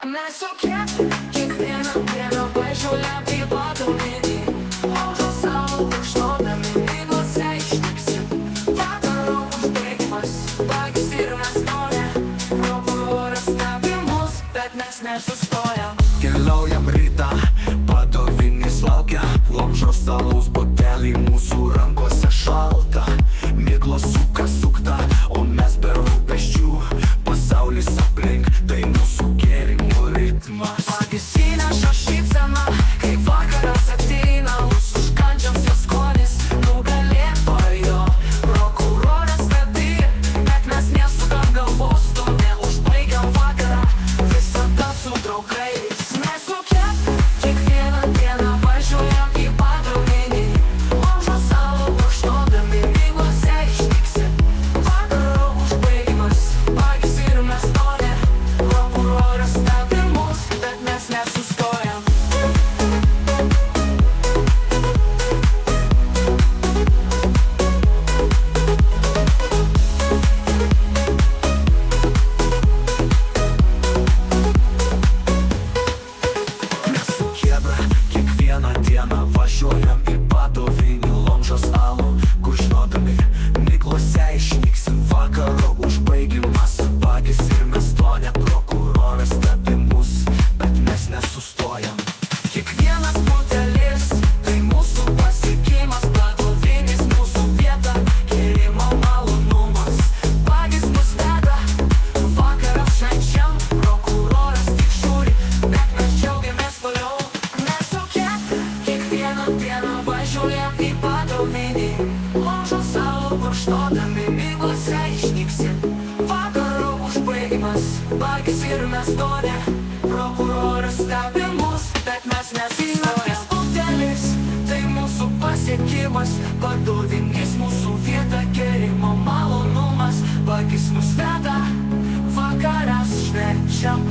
Nesukia kiekvieną dieną važiuojam į paplūdimį, laužo savo užnodami mygluose išnyksim. Vakaro užbaigimas, bagis ir mes nore, prokuroras stebi mus, bet mes nesustojam. Keliaujam rytą, padovinys laukia, laužos alaus boteliai mūsų rankose šalta. Miglos sukta, o mes be rūpesčių, pasaulis aplink, tai mūsų gėrimo ritmas. Bagis įneša šypseną, kai vakaras ateina, mūsų užkandžiams jo skonis nugalėtojo. Prokuroras stebi, bet mes nesukam galvos, to neužbaigiam vakarą, visada su draugais. Nesukia kiekvieną dieną važiuojam į paplūdimį, laužo savo užnodami mygluose išnyksim. Vakaro užbaigimas, bagis ir mes nore, prokuroras stebi mus, bet mes nesustojam. Mes su Giedra kiekvieną dieną važiuojam į padovinį, laužos alų kužnodami, miglose išnyksim. Vakaro užbaigimas, bagis ir mes to ne, prokuroras stebi mus, bet mes nesustojam. Kiekvienas butelis, tai mūsų pasiekimas, paplūdimys mūsų vieta, gėrimo malonumas. Bagis mus veda, vakarą švenčiam, prokuroras tik žiūri, bet mes džiaugiamės toliau. Nesukia kiekvieną dieną važiuojam į paplūdimį, laužo savo gurkšnodami miglose išnyksim. Vakaro užbaigimas, bagis ir mes to ne, prokuroras stebi mus, bet mes nesustojam. Butelis, tai mūsų pasiekimas, paplūdimys mūsų vieta, gėrimo malonumas. Bagis mus veda, vakaras švenčiam,